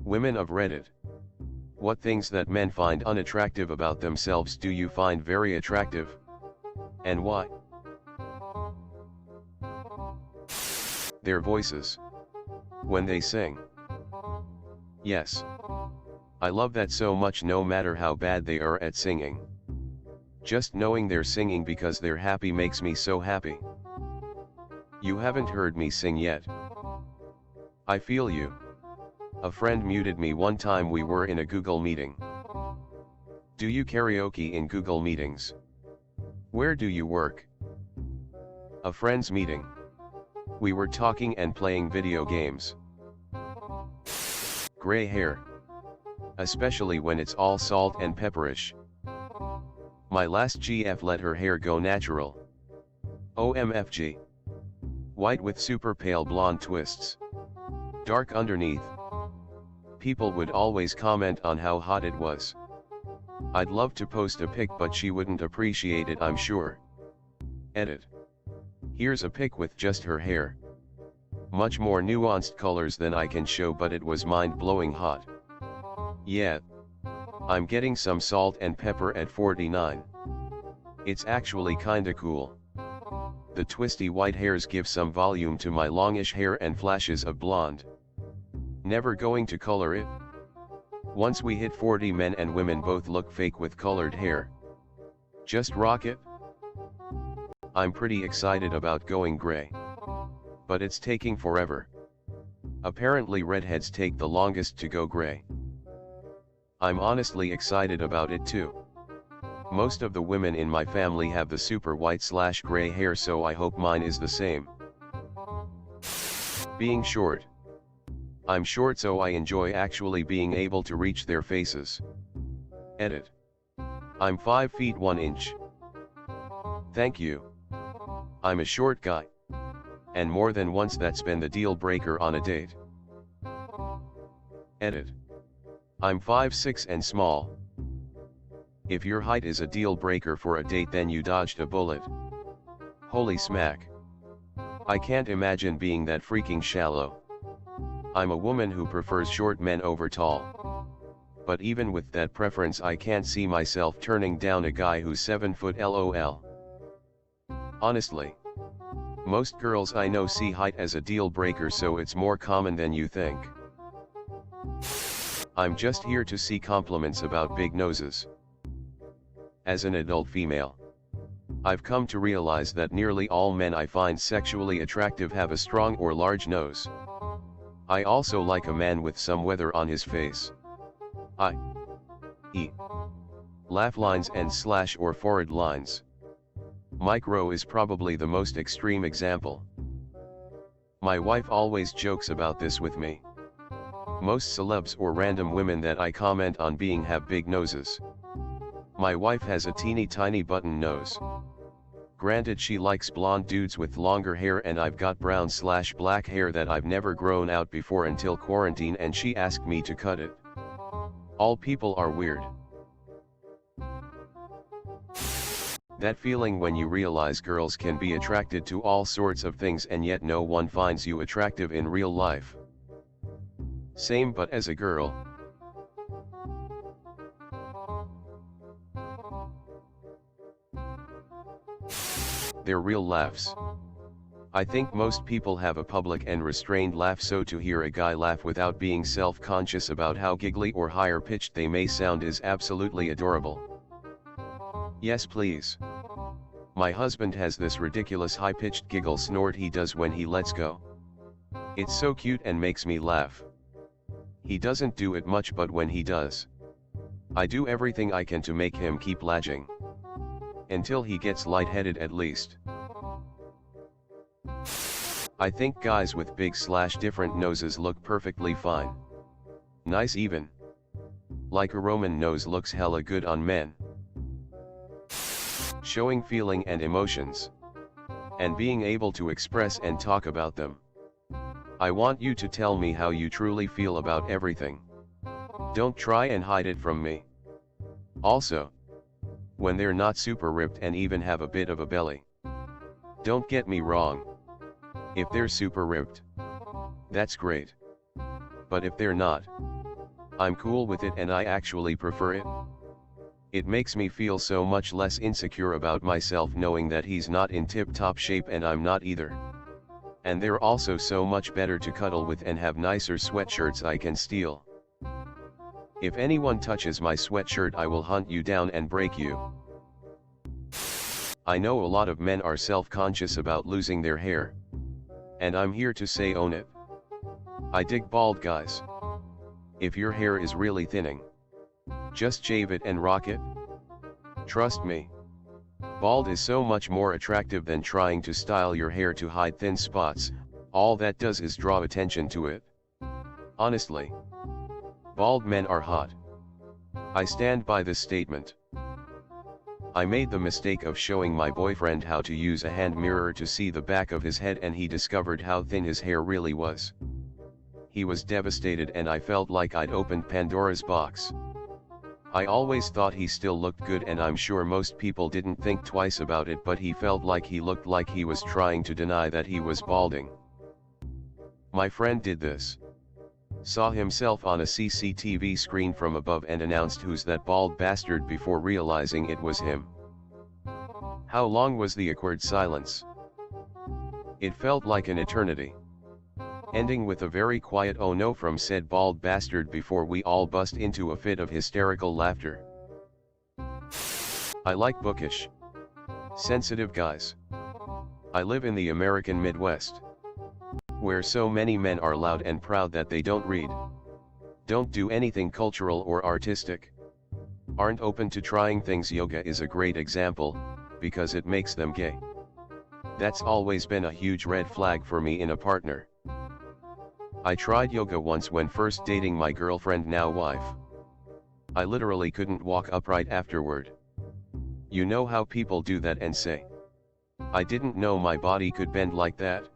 Women of Reddit. What things that men find unattractive about themselves do you find very attractive? And why? Their voices. When they sing. Yes. I love that so much no matter how bad they are at singing. Just knowing they're singing because they're happy makes me so happy. You haven't heard me sing yet. I feel you. A friend muted me one time we were in a Google meeting. Do you karaoke in Google meetings? Where do you work? A friend's meeting. We were talking and playing video games. Gray hair. Especially when it's all salt and pepperish. My last GF let her hair go natural. OMFG. White with super pale blonde twists. Dark underneath. People would always comment on how hot it was. I'd love to post a pic but she wouldn't appreciate it, I'm sure. Edit. Here's a pic with just her hair. Much more nuanced colors than I can show, but it was mind-blowing hot. Yeah. I'm getting some salt and pepper at 49. It's actually kinda cool. The twisty white hairs give some volume to my longish hair and flashes of blonde. Never going to color it. Once we hit 40, men and women both look fake with colored hair. Just rock it. I'm pretty excited about going gray. But it's taking forever. Apparently redheads take the longest to go gray. I'm honestly excited about it too. Most of the women in my family have the super white/gray hair, so I hope mine is the same. Being short. I'm short, so I enjoy actually being able to reach their faces. Edit. I'm 5 feet 1 inch. Thank you. I'm a short guy. And more than once that's been the deal breaker on a date. Edit. I'm 5'6" and small. If your height is a deal breaker for a date, then you dodged a bullet. Holy smack. I can't imagine being that freaking shallow. I'm a woman who prefers short men over tall. But even with that preference, I can't see myself turning down a guy who's 7 foot LOL. Honestly. Most girls I know see height as a deal breaker, so it's more common than you think. I'm just here to see compliments about big noses. As an adult female, I've come to realize that nearly all men I find sexually attractive have a strong or large nose. I also like a man with some weather on his face. I.e. laugh lines and slash or forehead lines. Micro is probably the most extreme example. My wife always jokes about this with me. Most celebs or random women that I comment on being have big noses. My wife has a teeny tiny button nose. Granted, she likes blonde dudes with longer hair, and I've got brown/black hair that I've never grown out before until quarantine, and she asked me to cut it. All people are weird. That feeling when you realize girls can be attracted to all sorts of things and yet no one finds you attractive in real life. Same, but as a girl. They're real laughs. I think most people have a public and restrained laugh, so to hear a guy laugh without being self-conscious about how giggly or higher pitched they may sound is absolutely adorable. Yes please. My husband has this ridiculous high-pitched giggle snort he does when he lets go. It's so cute and makes me laugh. He doesn't do it much, but when he does, I do everything I can to make him keep laughing. Until he gets lightheaded at least. I think guys with big/different noses look perfectly fine. Nice even. Like a Roman nose looks hella good on men. Showing feeling and emotions. And being able to express and talk about them. I want you to tell me how you truly feel about everything. Don't try and hide it from me. Also, when they're not super ripped and even have a bit of a belly. Don't get me wrong. If they're super ripped, that's great. But if they're not, I'm cool with it and I actually prefer it. It makes me feel so much less insecure about myself knowing that he's not in tip-top shape and I'm not either. And they're also so much better to cuddle with and have nicer sweatshirts I can steal. If anyone touches my sweatshirt I will hunt you down and break you. I know a lot of men are self-conscious about losing their hair. And I'm here to say own it. I dig bald guys. If your hair is really thinning, just shave it and rock it. Trust me. Bald is so much more attractive than trying to style your hair to hide thin spots, all that does is draw attention to it. Honestly. Bald men are hot. I stand by this statement. I made the mistake of showing my boyfriend how to use a hand mirror to see the back of his head and he discovered how thin his hair really was. He was devastated and I felt like I'd opened Pandora's box. I always thought he still looked good and I'm sure most people didn't think twice about it, but he felt like he looked like he was trying to deny that he was balding. My friend did this. Saw himself on a CCTV screen from above and announced, "Who's that bald bastard?" before realizing it was him. How long was the awkward silence? It felt like an eternity. Ending with a very quiet "oh no" from said bald bastard before we all bust into a fit of hysterical laughter. I like bookish, sensitive guys. I live in the American Midwest, where so many men are loud and proud that they don't read, don't do anything cultural or artistic, aren't open to trying things. Yoga is a great example, because it makes them gay. That's always been a huge red flag for me in a partner. I tried yoga once when first dating my girlfriend, now wife. I literally couldn't walk upright afterward. You know how people do that and say, "I didn't know my body could bend like that."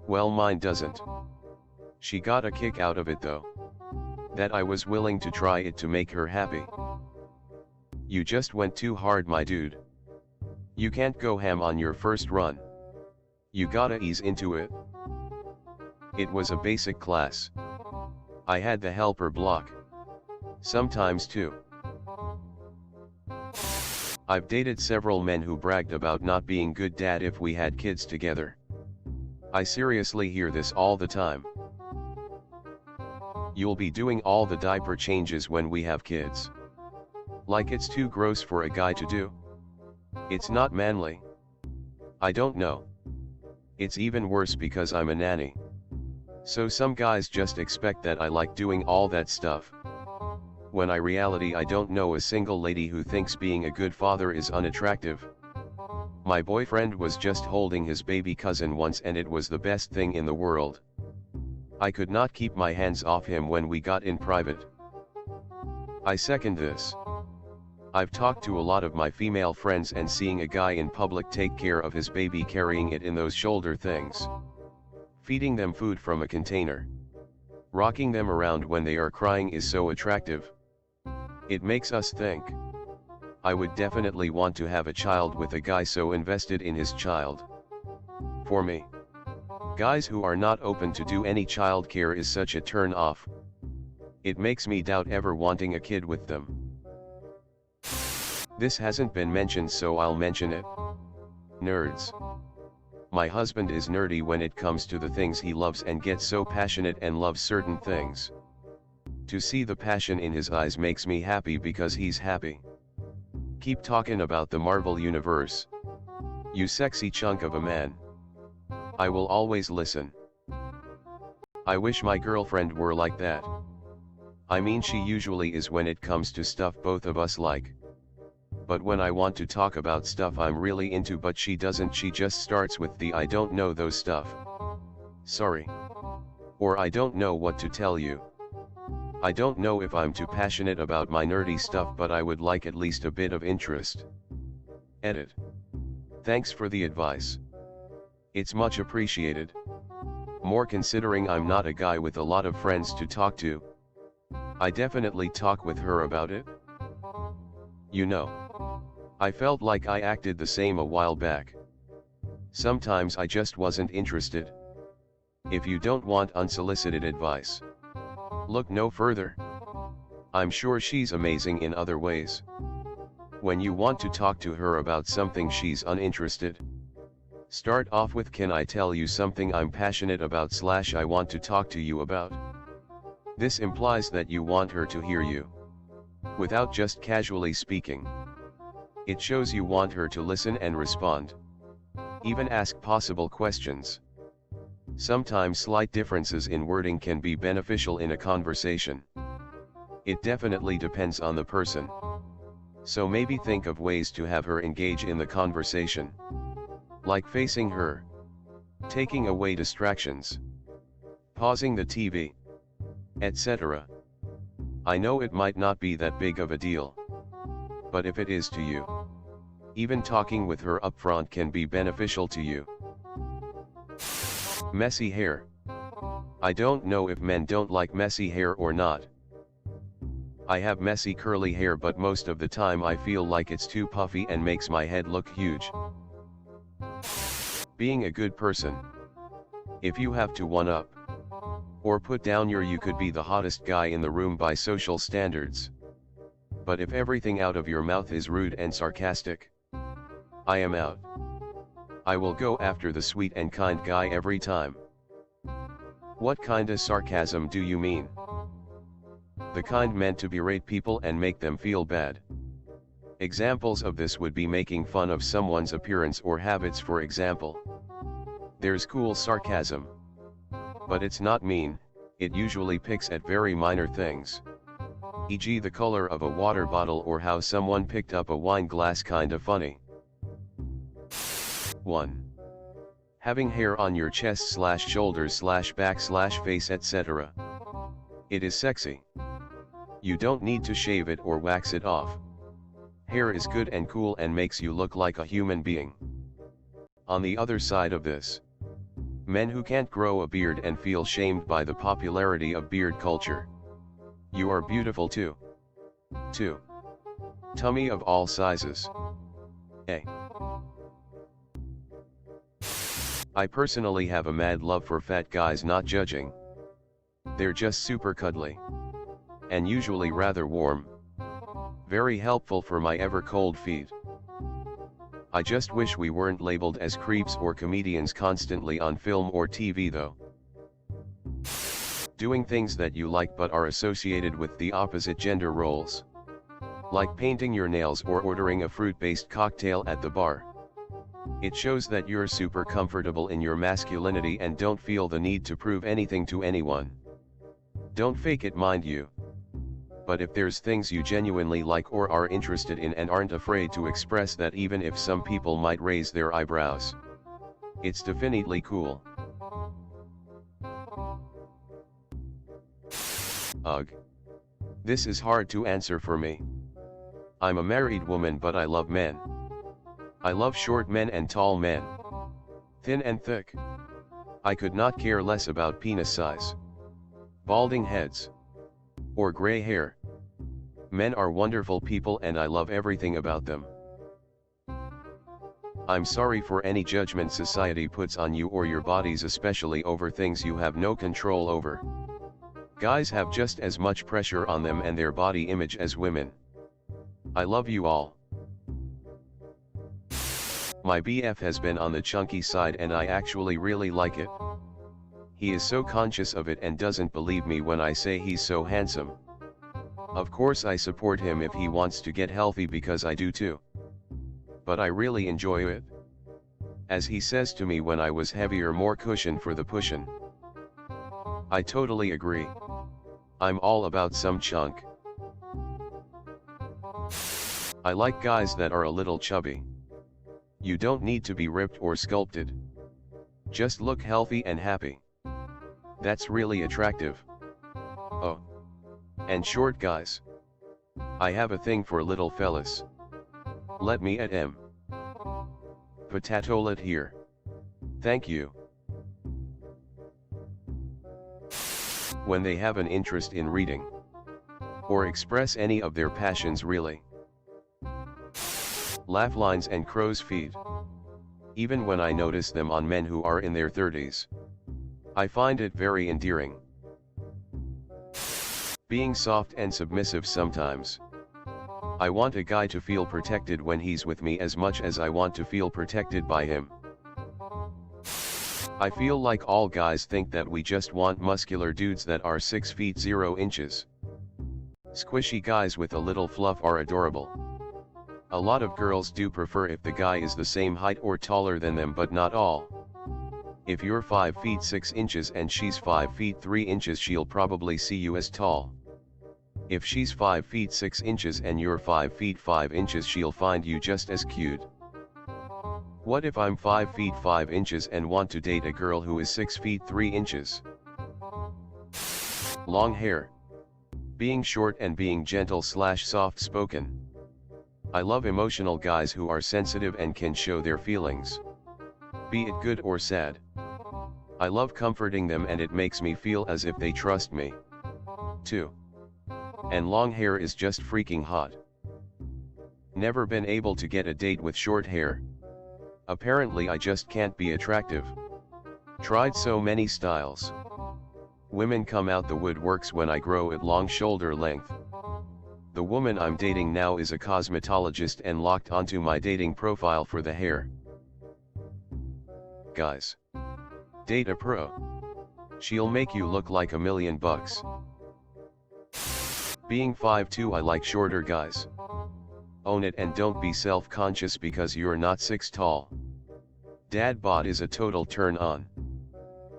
Well, mine doesn't. She got a kick out of it though. That I was willing to try it to make her happy. You just went too hard, my dude. You can't go ham on your first run. You gotta ease into it. It was a basic class. I had the helper block. Sometimes too. I've dated several men who bragged about not being good dad if we had kids together. I seriously hear this all the time. You'll be doing all the diaper changes when we have kids. Like it's too gross for a guy to do. It's not manly. I don't know. It's even worse because I'm a nanny. So some guys just expect that I like doing all that stuff. When in reality I don't know a single lady who thinks being a good father is unattractive. My boyfriend was just holding his baby cousin once and it was the best thing in the world. I could not keep my hands off him when we got in private. I second this. I've talked to a lot of my female friends and seeing a guy in public take care of his baby carrying it in those shoulder things, feeding them food from a container, rocking them around when they are crying is so attractive. It makes us think. I would definitely want to have a child with a guy so invested in his child. For me, guys who are not open to do any child care is such a turn off. It makes me doubt ever wanting a kid with them. This hasn't been mentioned so I'll mention it. Nerds. My husband is nerdy when it comes to the things he loves and gets so passionate and loves certain things. To see the passion in his eyes makes me happy because he's happy. Keep talking about the Marvel Universe. You sexy chunk of a man. I will always listen. I wish my girlfriend were like that. I mean, she usually is when it comes to stuff both of us like. But when I want to talk about stuff I'm really into but she doesn't, she just starts with the "I don't know those stuff. Sorry." Or "I don't know what to tell you. I don't know if I'm too passionate about my nerdy stuff but I would like at least a bit of interest." Edit. Thanks for the advice. It's much appreciated. More considering I'm not a guy with a lot of friends to talk to. I definitely talk with her about it. You know, I felt like I acted the same a while back. Sometimes I just wasn't interested. If you don't want unsolicited advice, look no further. I'm sure she's amazing in other ways. When you want to talk to her about something she's uninterested, start off with, can I tell you something I'm passionate about / I want to talk to you about. This implies that you want her to hear you, without just casually speaking. It shows you want her to listen and respond. Even ask possible questions. Sometimes slight differences in wording can be beneficial in a conversation. It definitely depends on the person. So maybe think of ways to have her engage in the conversation. Like facing her, taking away distractions, pausing the TV, etc. I know it might not be that big of a deal, but if it is to you, even talking with her upfront can be beneficial to you. Messy hair. I don't know if men don't like messy hair or not. I have messy curly hair, but most of the time I feel like it's too puffy and makes my head look huge. Being a good person. If you have to one up or put down you could be the hottest guy in the room by social standards. But if everything out of your mouth is rude and sarcastic, I am out. I will go after the sweet and kind guy every time. What kinda sarcasm do you mean? The kind meant to berate people and make them feel bad. Examples of this would be making fun of someone's appearance or habits, for example. There's cool sarcasm. But it's not mean, it usually picks at very minor things. E.g. the color of a water bottle or how someone picked up a wine glass, kinda funny. 1. Having hair on your chest / shoulders / back / face, etc. It is sexy. You don't need to shave it or wax it off. Hair is good and cool and makes you look like a human being. On the other side of this, men who can't grow a beard and feel shamed by the popularity of beard culture. You are beautiful too. 2. Tummy of all sizes. A. I personally have a mad love for fat guys, not judging. They're just super cuddly. And usually rather warm. Very helpful for my ever cold feet. I just wish we weren't labeled as creeps or comedians constantly on film or TV though. Doing things that you like but are associated with the opposite gender roles. Like painting your nails or ordering a fruit-based cocktail at the bar. It shows that you're super comfortable in your masculinity and don't feel the need to prove anything to anyone. Don't fake it, mind you. But if there's things you genuinely like or are interested in and aren't afraid to express that, even if some people might raise their eyebrows, it's definitely cool. Ugh. This is hard to answer for me. I'm a married woman, but I love men. I love short men and tall men. Thin and thick. I could not care less about penis size, balding heads, or gray hair. Men are wonderful people and I love everything about them. I'm sorry for any judgment society puts on you or your bodies, especially over things you have no control over. Guys have just as much pressure on them and their body image as women. I love you all. My BF has been on the chunky side and I actually really like it. He is so conscious of it and doesn't believe me when I say he's so handsome. Of course I support him if he wants to get healthy, because I do too. But I really enjoy it. As he says to me when I was heavier, more cushion for the pushin'. I totally agree. I'm all about some chunk. I like guys that are a little chubby. You don't need to be ripped or sculpted. Just look healthy and happy. That's really attractive. Oh. And short guys. I have a thing for little fellas. Let me at M. Potatolet here. Thank you. When they have an interest in reading, or express any of their passions, really. Laugh lines and crow's feet. Even when I notice them on men who are in their 30s. I find it very endearing. Being soft and submissive sometimes. I want a guy to feel protected when he's with me as much as I want to feel protected by him. I feel like all guys think that we just want muscular dudes that are 6 feet 0 inches. Squishy guys with a little fluff are adorable. A lot of girls do prefer if the guy is the same height or taller than them, but not all. If you're 5 feet 6 inches and she's 5 feet 3 inches, she'll probably see you as tall. If she's 5 feet 6 inches and you're 5 feet 5 inches, she'll find you just as cute. What if I'm 5 feet 5 inches and want to date a girl who is 6 feet 3 inches? Long hair. Being short and being gentle / soft spoken. I love emotional guys who are sensitive and can show their feelings, be it good or sad. I love comforting them and it makes me feel as if they trust me, too. And long hair is just freaking hot. Never been able to get a date with short hair. Apparently I just can't be attractive. Tried so many styles. Women come out the woodworks when I grow at long shoulder length. The woman I'm dating now is a cosmetologist and locked onto my dating profile for the hair. Guys, date a pro. She'll make you look like $1 million. Being 5'2", I like shorter guys. Own it and don't be self-conscious because you're not 6 tall. Dad bod is a total turn on.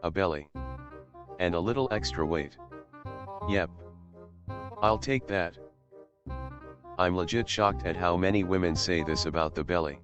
A belly. And a little extra weight. Yep. I'll take that. I'm legit shocked at how many women say this about the belly.